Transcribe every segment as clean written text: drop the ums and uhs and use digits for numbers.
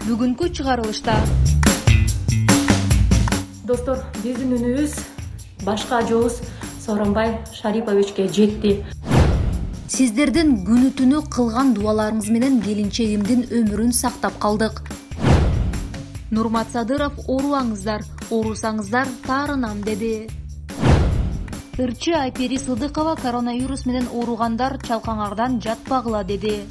бүгүнкү чыгарылышта. Достор, биздин үнүбүз башка ажообуз Сооронбай Шариповичке жетти. Сиздердин күнү түнү кылган дуаларыңыз менен келинчегимдин өмүрүн сактап калдык. Нурмат Садыров, оорубаңыздар, оорусаңыздар таарынам деди. Ырчы Айпери Сыдыкова коронавирус менен ооругандар чалкаңардан жатпагыла деди.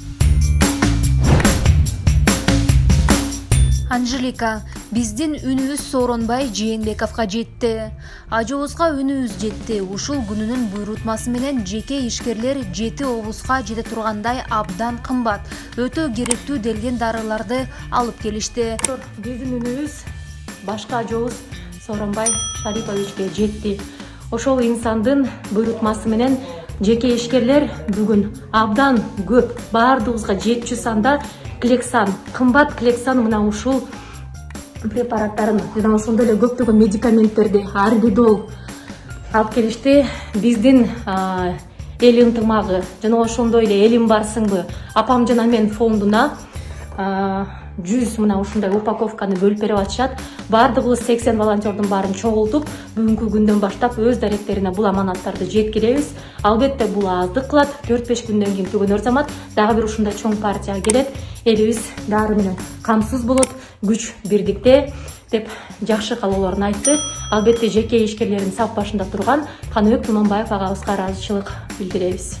Анжелика, биздин үнүбүз Сооронбай Жээнбековго жетти. Ажообузга үнүбүз жетти. Ушул күнүнүн буйрутмасы менен жеке ишкерлер 7 облуска жете тургандай абдан кымбат, өтө керектүү делген дарыларды алып келишти. Биздин үнүбүз башка ажообуз Сооронбай Шариповичке жетти. Ошол инсандын буйрутмасы менен жеке ишкерлер бүгүн абдан көп, баардыгыбызга жетчү санда Клексан, кымбат Клексан мына ушул препараттарын жана ошондой эле көптөгөн медикаменттерди, арбидол алып келишти. Биздин эл ынтымагы жана ошондой эле элим барсыңбы апам жана мен фондуна 100 мына ушундай упаковканы бөлүп берип атышат. Баардыгыбыз 80 волонтердун баарын чогултуп, бүгүнкү күндөн баштап өз даректерине бул аманаттарды жеткиребиз. Албетте бул аздык кылат. 4-5 күндөн кийин түгөнөр замат дагы бир ушундай чоң партия келет. Элибиз дары менен камсыз болот, күч бирдикте деп жакшы каалоолорун айтты. Албетте жеке ишкерлердин сап башында турган Каныбек Туманбаев агабызга ыраазычылык билдиребиз.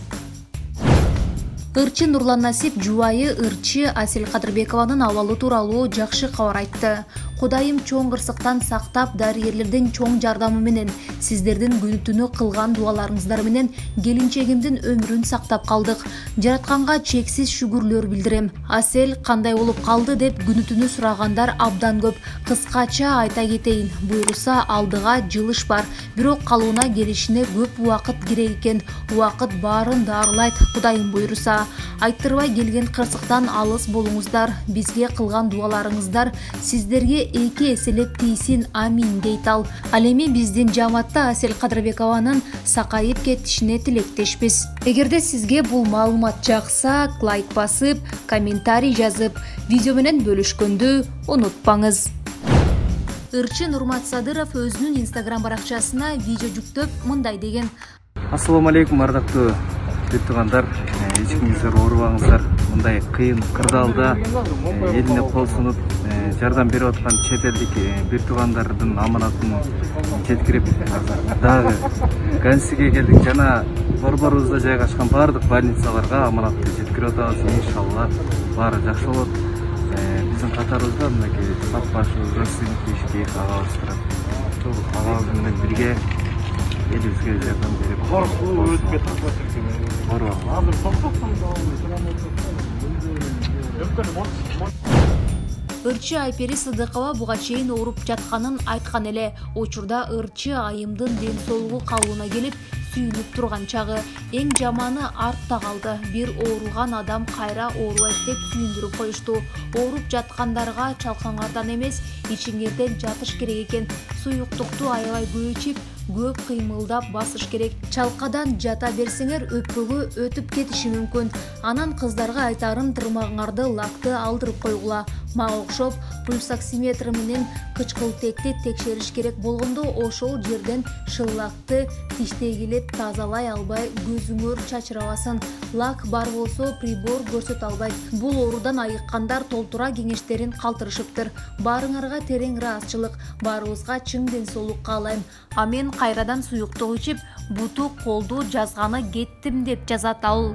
Ырчы Нурлан Насип жубайы ырчы Асель Кадырбекованын абалы тууралуу жакшы кабар айтты. Кудайым чоң кырсыктан сактап, дарыгерлердин чоң жардамы менен, сиздердин күнү түнү кылган дуаларыңыздар менен келинчегимдин өмүрүн сактап калдык. Жаратканга чексиз шүгүрлөр билдирем. Асель кандай болуп калды деп күнү түнү сурагандар абдан көп. Кыскача айта кетейин, буйруса алдыга жылыш бар, бирок калууна келишине көп убакыт керек экен. Убакыт баарын даарылайт, Кудайым буйруса. Айттырбай келген кырсыктан алыс болуңуздар, бизге кылган дуаларыңыздар сиздерге эки эселеп тийсин, амин дейт ал. Ал эми биздин жамаатта Асель Кадырбекованын сакайып кетишине тилектешпиз. Эгерде сизге бул маалымат жакса, лайк басып, комментарий жазып, видео менен бөлүшкөндү унутпаңыз. Ырчы Нурмат Садыров өзүнүн Instagram баракчасына видео жүктөп мындай деген: Ассаламу алейкум, ардактуу тугандар, эч кимиңиздер оорубаңыздар. Мындай кыйын кырдаалда элине кол сунуп жардам берип аткан чет элдик бир туугандардын аманатын жеткирип, дагы Гансиге келдик жана борборубузда жайгашкан баардык больницаларга аманатты жеткирип атабыз. Иншалла баары жакшы болот. Биздин катарыбызда мынакей сап башыбыз родственник ишки агабыз турат. Ошол агабыз менен бирге элибизге жардам берип Ырчы Айпери Сыдыкова буга чейин ооруп жатканын айткан эле. Учурда ырчы айымдын ден соолугу калыбына келип, сүйүнүп турган чагы. Эң жаманы артта калды. Бир ооруган адам кайра оорубайт деп сүйүндүрүп коюшту. Ооруп жаткандарга чалкаңардан эмес, ичиңерден жатыш керек экен. Суюктукту аябай көп ичип, көп кыймылдап басыш керек. Чалкадан жата берсеңер өпкөгө өтүп кетиши мүмкүн. Анан кыздарга айтарым, тырмагыңарды лакты алдырып койгула. Мага окшоп пульсоксиметр менен кычкылтекти текшериш керек болгондо ошол жерден шыллакты тиштегилеп тазалай албай көзүңөр чачырабасын. Лак бар болсо прибор көрсөтө албайт. Бул оорудан айыккандар толтура кеңештерин калтырышыптыр. Баарыңарга терең ыраазычылык. Баарыбызга чың ден соолук каалайм. А мен кайрадан суюктук ичип, буту колду жазганы кеттим деп жазат ал.